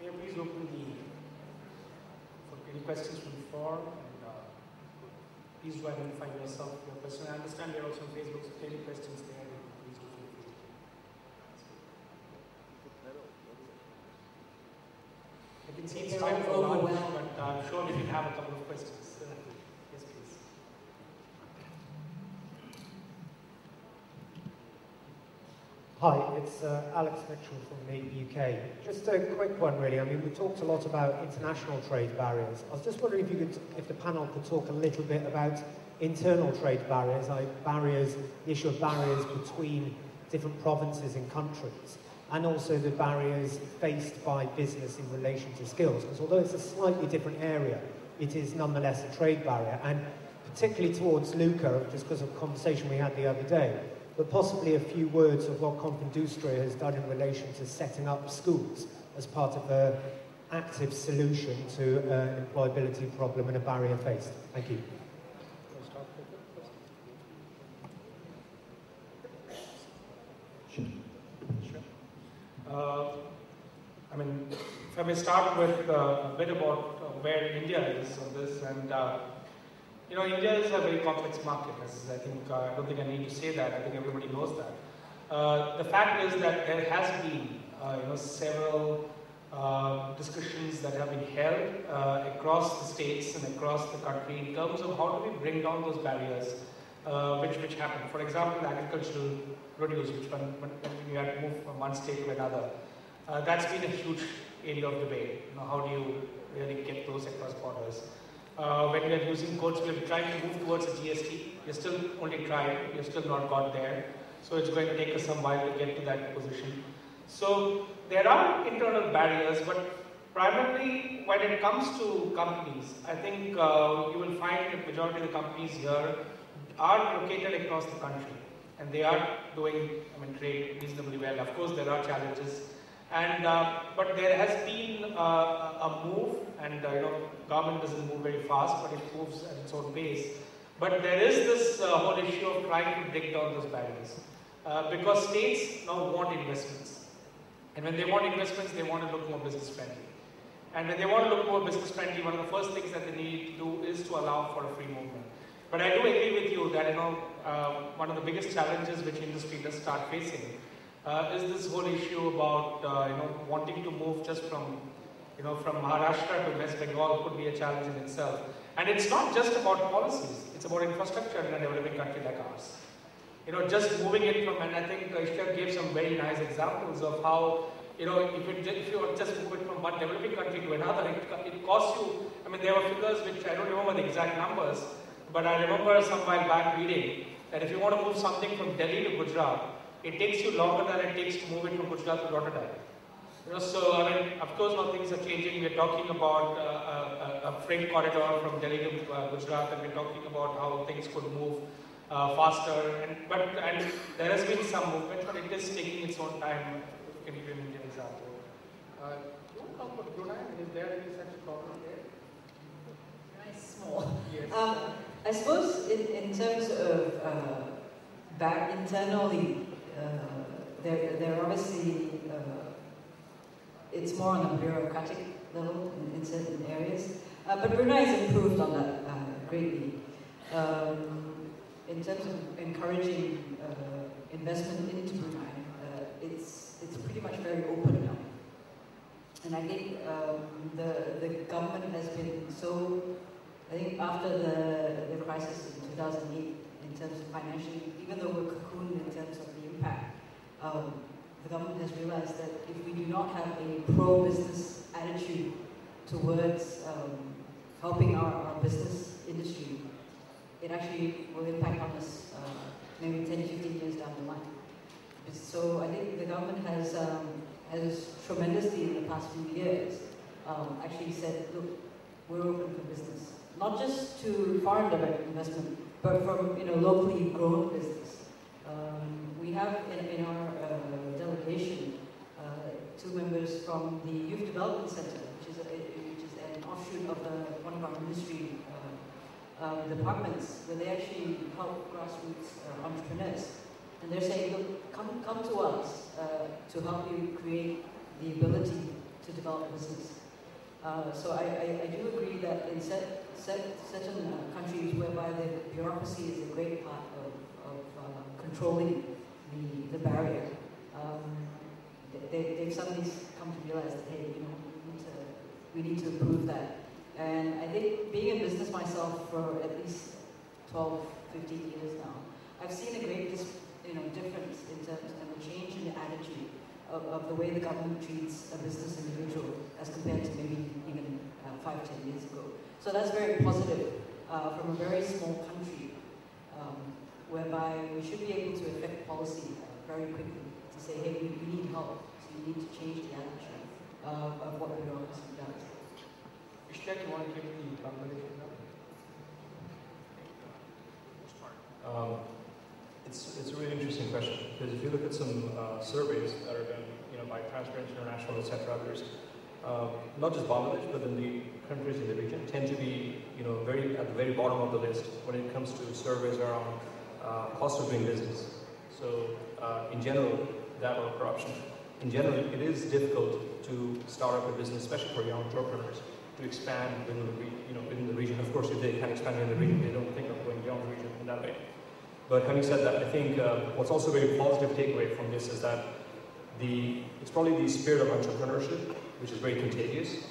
May I please open for any questions from the floor? And please do identify yourself, your question. I understand you're also on Facebook, so any questions there, please do feel free. I can see it's time for lunch, but I'm sure we can have a couple of questions. Yes, please. Hi, it's Alex Mitchell from the UK. Just a quick one, really. I mean, we talked a lot about international trade barriers. I was just wondering if the panel could talk a little bit about internal trade barriers, like barriers, the issue of barriers between different provinces and countries, and also the barriers faced by business in relation to skills. Because although it's a slightly different area, it is nonetheless a trade barrier. And particularly towards Luca, just because of the conversation we had the other day, but possibly a few words of what Confindustria has done in relation to setting up schools as part of an active solution to an employability problem and a barrier faced. Thank you. I mean, if I may start with a bit about where India is on this, and you know, India is a very complex market. As I don't think I need to say that. I think everybody knows that. The fact is that there has been, several discussions that have been held across the states and across the country in terms of how do we bring down those barriers which happen. For example, agricultural produce, which when you had to move from one state to another, that's been a huge area of debate. You know, how do you really get those across borders? When we are using codes, we are trying to move towards a GST. We're still only trying, we've still not got there. So it's going to take us some while to get to that position. So there are internal barriers, but primarily when it comes to companies, I think you will find the majority of the companies here are located across the country. And they are doing, trade reasonably well. Of course, there are challenges. And but there has been a move, and government doesn't move very fast, but it moves at its own pace. But there is this whole issue of trying to break down those barriers, because states now want investments, and when they want investments, they want to look more business friendly. And when they want to look more business friendly, one of the first things that they need to do is to allow for a free movement. But I do agree with you that one of the biggest challenges which industry does start facing is this whole issue about wanting to move just from Maharashtra to West Bengal could be a challenge in itself. And it's not just about policies; it's about infrastructure in a developing country like ours. Just moving it from, and I think Ishtiaq gave some very nice examples of how if you just move it from one developing country to another, it costs you. There were figures which I don't remember the exact numbers, but I remember some while back reading that if you want to move something from Delhi to Gujarat, it takes you longer than it takes to move it from Gujarat to Rotterdam. So of course now things are changing. We're talking about a freight corridor from Delhi to Gujarat, and we're talking about how things could move faster. And there has been some movement, but it is taking its own time. Can you give me an example? Do you want to talk about Brunei? Is there any such problem there? Brunei is small. Yes. I suppose in terms of internally, there obviously it's more on a bureaucratic level in certain areas, but Brunei has improved on that greatly. In terms of encouraging investment into Brunei, it's pretty much very open now, and I think the government has been so. I think after the crisis in 2008, in terms of financially, even though we're cocooned in terms of the impact, the government has realized that if we do not have a pro-business attitude towards helping our business industry, it actually will impact on us maybe 10, 15 years down the line. So I think the government has has tremendously in the past few years actually said, look, we're open for business. Not just to foreign direct investment, but from locally grown business. We have in our delegation 2 members from the Youth Development Center, which is an offshoot of one of our ministry departments, where they actually help grassroots entrepreneurs. And they're saying, look, come to us to help you create the ability to develop business. So I do agree that in certain countries whereby the bureaucracy is a great part of controlling the barrier, they've suddenly come to realize that, hey, we need to improve that. And I think being in business myself for at least 12, 15 years now, I've seen a great difference in terms of the change in the attitude of the way the government treats a business individual as compared to maybe even 5, 10 years ago. So that's very positive from a very small country, whereby we should be able to affect policy very quickly to say, hey, we need help, so you need to change the attitude of what the bureaucracy does. Ishtiaq, you want to take the Bangladesh now? It's a really interesting question, because if you look at some surveys that are done, by Transparency International, etc., others, not just Bangladesh, but then the countries in the region tend to be, very at the very bottom of the list when it comes to surveys around cost of doing business. So, in general, that or corruption. In general, it is difficult to start up a business, especially for young entrepreneurs, to expand within the region. Of course, if they can expand in the region, they don't think of going beyond the region in that way. But having said that, I think what's also a very positive takeaway from this is that it's probably the spirit of entrepreneurship, which is very contagious,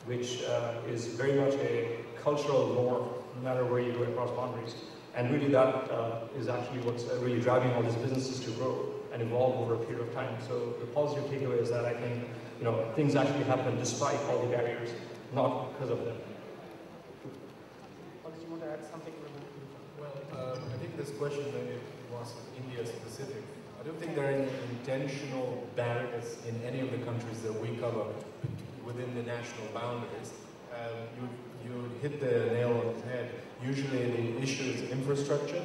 which is very much a cultural norm, no matter where you go across boundaries. And really that is actually what's really driving all these businesses to grow and evolve over a period of time. So the positive takeaway is that I think things actually happen despite all the barriers, not because of them. Paulius, do you want to add something? Well, I think this question maybe was India specific. I don't think there are any intentional barriers in any of the countries that we cover within the national boundaries. You hit the nail on the head. Usually the issue is infrastructure.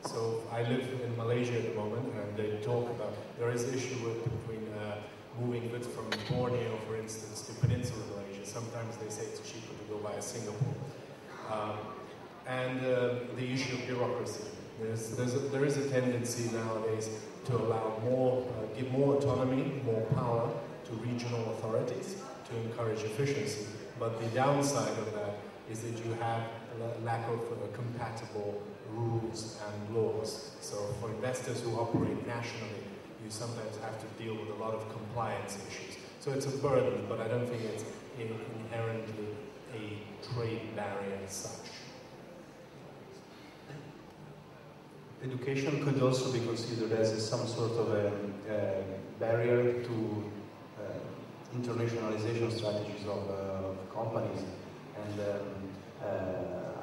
So I live in Malaysia at the moment, and they talk about there is issue between moving goods from Borneo, for instance, to Peninsular Malaysia. Sometimes they say it's cheaper to go via Singapore. And the issue of bureaucracy. There is a tendency nowadays to allow give more autonomy, more power to regional authorities to encourage efficiency. But the downside of that is that you have a lack of compatible rules and laws. So for investors who operate nationally, you sometimes have to deal with a lot of compliance issues. So it's a burden, but I don't think it's inherently a trade barrier as such. Education could also be considered as some sort of a barrier to internationalization strategies of companies. And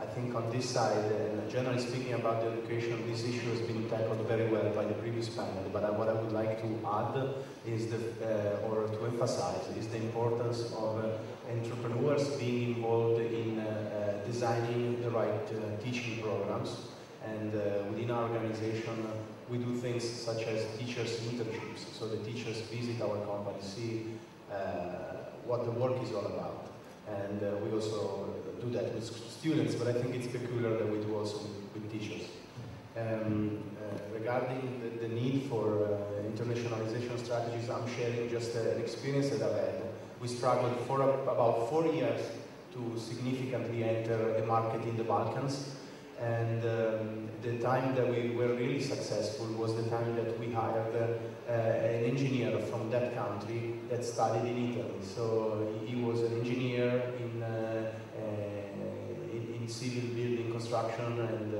I think on this side, and generally speaking about the education, this issue has been tackled very well by the previous panel. But what I would like to add is or to emphasize is the importance of entrepreneurs being involved in designing the right teaching programs. And within our organization, we do things such as teachers' internships. So the teachers visit our company, see what the work is all about. And we also do that with students, but I think it's peculiar that we do also with teachers. Regarding the need for internationalization strategies, I'm sharing just an experience that I've had. We struggled for about 4 years to significantly enter a market in the Balkans. And the time that we were really successful was the time that we hired an engineer from that country that studied in Italy. So he was an engineer in civil building construction, and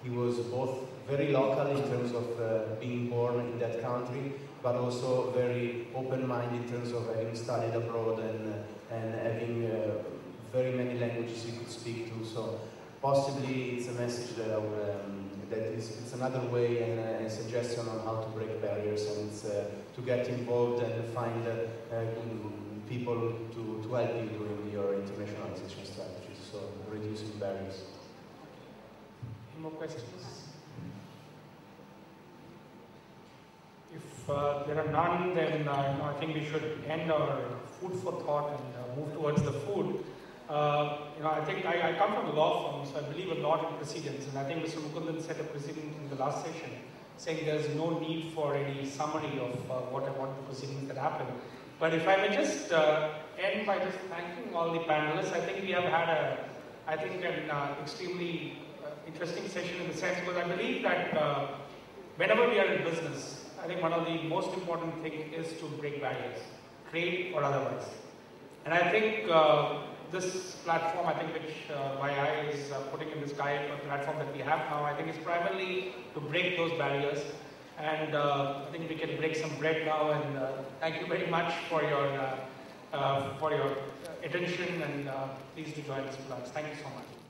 he was both very local in terms of being born in that country, but also very open-minded in terms of having studied abroad and having very many languages he could speak to. So possibly it's a message that it's another way and a suggestion on how to break barriers and to get involved and find people to help you during your internationalization strategies, so reducing barriers. Any more questions? If there are none, then I think we should end our food for thought and move towards the food. I think I come from a law firm, so I believe a lot in precedents, and I think Mr. Mukundan set a precedent in the last session, saying there's no need for any summary of what the proceedings that happened. But if I may just end by just thanking all the panelists, I think we have had an extremely interesting session in the sense, because I believe that whenever we are in business, I think one of the most important things is to break barriers, trade or otherwise. And I think this platform, which CAAYE is putting in this CAAYE platform that we have now, I think is primarily to break those barriers. And I think we can break some bread now. And thank you very much for your attention, and please do join us, Blocs. Thank you so much.